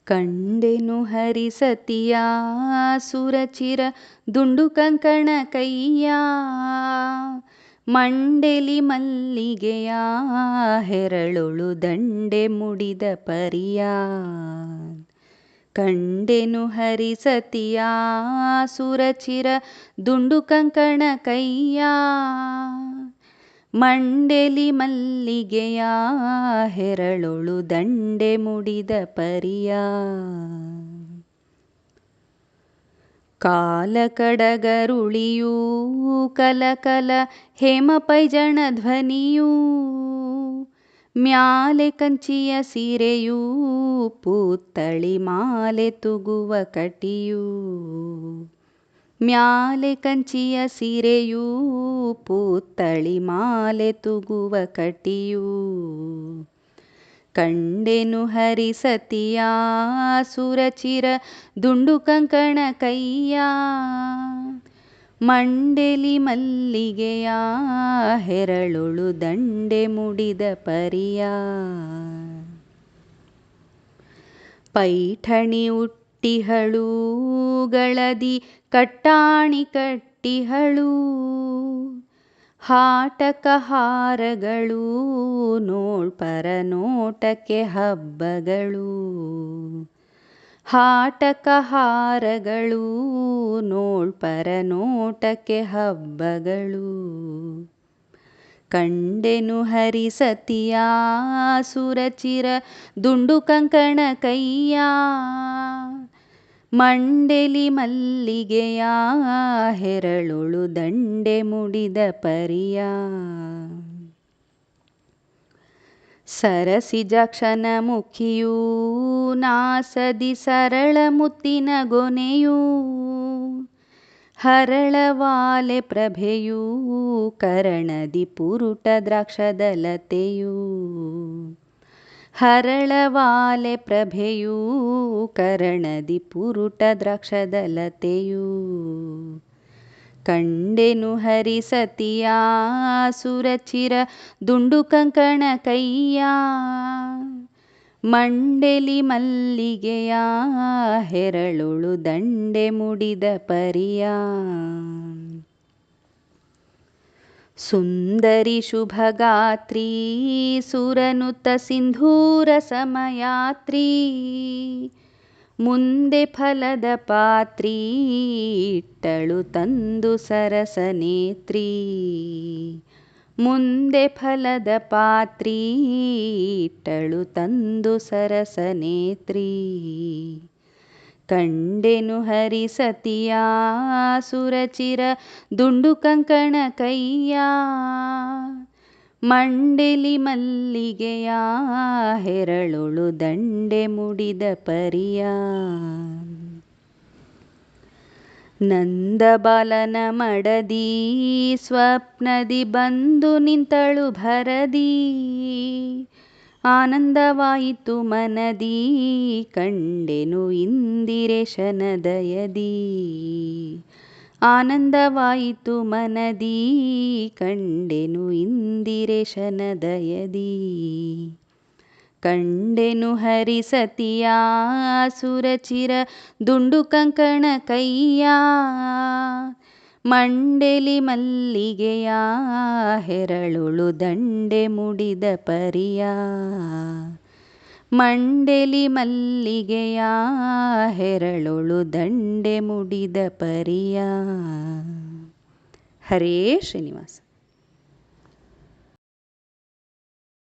ಕಂಡೆನು ಹರಿಸತಿಯ ಸುರಚಿರ ದುಂಡು ಕಂಕಣ ಕೈಯ ಮಂಡೆಲಿ ಮಲ್ಲಿಗೆಯ ಹೆರಳೊಳು ದಂಡೆ ಮುಡಿದ ಪರಿಯ ಕಂಡೆನು ಹರಿಸತಿಯ ಸುರಚಿರ ದುಂಡು ಕಂಕಣ ಕೈಯ ಮಂಡೆಲಿ ಮಲ್ಲಿಗೆಯ ಹೆರಳೊಳು ದಂಡೆ ಮುಡಿದ ಪರಿಯ ಕಾಲ ಕಡಗರುಳಿಯೂ ಕಲಕಲ ಹೇಮ ಪೈಜಣ ಧ್ವನಿಯೂ ಮ್ಯಾಲೆ ಕಂಚಿಯ ಸೀರೆಯೂ ಪೂತ್ತಳಿ ಮಾಲೆ ತುಗುವ ಕಟಿಯೂ ಮ್ಯಾಲೆ ಕಂಚಿಯ ಸೀರೆಯೂ ಪೂತ್ತಳಿ ಮಾಲೆ ತುಗುವ ಕಟಿಯೂ ಕಂಡೆನು ಹರಿಸತಿಯ ಸುರಚಿರ ದುಂಡು ಕಂಕಣ ಕೈಯ ಮಂಡೆಲಿ ಮಲ್ಲಿಗೆಯ ಹೆರಳೊಳು ದಂಡೆ ಮುಡಿದ ಪರಿಯ ಪೈಠಣಿ ಉಟ್ಟಿಹಳು ಗಳದಿ ಕಟ್ಟಾಣಿ ಕಟ್ಟಿಹಳು ಹಾಟಕ ಹಾರಗಳು ನೋಳ್ಪರ ನೋಟಕ್ಕೆ ಹಬ್ಬಗಳು ಹಾಟಕ ಹಾರಗಳು ನೋಳ್ಪರ ನೋಟಕ್ಕೆ ಹಬ್ಬಗಳು ಕಂಡೆನು ಹರಿಸತಿಯ ಸುರಚಿರ ದುಂಡು ಕಂಕಣ ಕೈಯ ಮಂಡೆಲಿ ಮಲ್ಲಿಗೆಯ ಹೆರಳೊಳು ದಂಡೆ ಮುಡಿದ ಪರಿಯ ಸರಸಿಜಾಕ್ಷನ ಮುಖಿಯೂ ನಾಸದಿ ಸರಳ ಮುತ್ತಿನ ಗೊನೆಯೂ ಹರಳವಾಲೆ ಪ್ರಭೆಯೂ ಕರಣದಿ ಪುರುಟ ದ್ರಾಕ್ಷದ ಲತೆಯೂ ಹರಳವಾಲೆ ಪ್ರಭೆಯೂ ಕರಣದಿ ಪುರುಟ ದ್ರಾಕ್ಷದ ಲತೆಯೂ ಕಂಡೆನು ಹರಿಸತಿಯ ಸುರಚಿರ ದುಂಡು ಕಂಕಣ ಕೈಯ ಮಂಡೆಲಿ ಮಲ್ಲಿಗೆಯ ಹೆರಳೊಳು ದಂಡೆ ಮುಡಿದ ಪರಿಯ ಸುಂದರಿ ಶುಭಗಾತ್ರಿ ಸುರನುತ ಸಿಂಧೂರ ಸಮಯಾತ್ರಿ ಮುಂದೆ ಫಲದ ಪಾತ್ರಿ ಇಟ್ಟಳು ತಂದು ಸರಸನೇತ್ರಿ ಮುಂದೆ ಫಲದ ಪಾತ್ರಿ ಇಟ್ಟಳು ತಂದು ಸರಸನೇತ್ರಿ ಕಂಡೆನು ಹರಿಸತಿಯ ಸುರಚಿರ ದುಂಡು ಕಂಕಣ ಕೈಯ ಮಂಡೆಲಿ ಮಲ್ಲಿಗೆಯ ಹೆರಳೊಳು ದಂಡೆ ಮುಡಿದ ಪರಿಯ ನಂದಬಾಲನ ಮಡದಿ ಸ್ವಪ್ನದಿ ಬಂದು ನಿಂತಳು ಭರದಿ ಆನಂದವಾಯಿತು ಮನದಿ ಕಂಡೆನು ಇಂದಿರೇಶನ ದಯದಿ ಆನಂದವಾಯಿತು ಮನದಿ ಕಂಡೆನು ಇಂದಿರೇಶನ ದಯದಿ ಕಂಡೆನು ಹರಿಸತಿಯ ಸುರಚಿರ ದುಂಡು ಕಂಕಣ ಕೈಯ ಮಂಡೆಲಿ ಮಲ್ಲಿಗೆಯ ಹೆರಳೊಳು ದಂಡೆ ಮುಡಿದ ಪರಿಯ ಮಂಡೆಲಿ ಮಲ್ಲಿಗೆಯ ಹೆರಳೊಳು ದಂಡೆ ಮುಡಿದ ಪರಿಯ. ಹರೇ ಶ್ರೀನಿವಾಸ.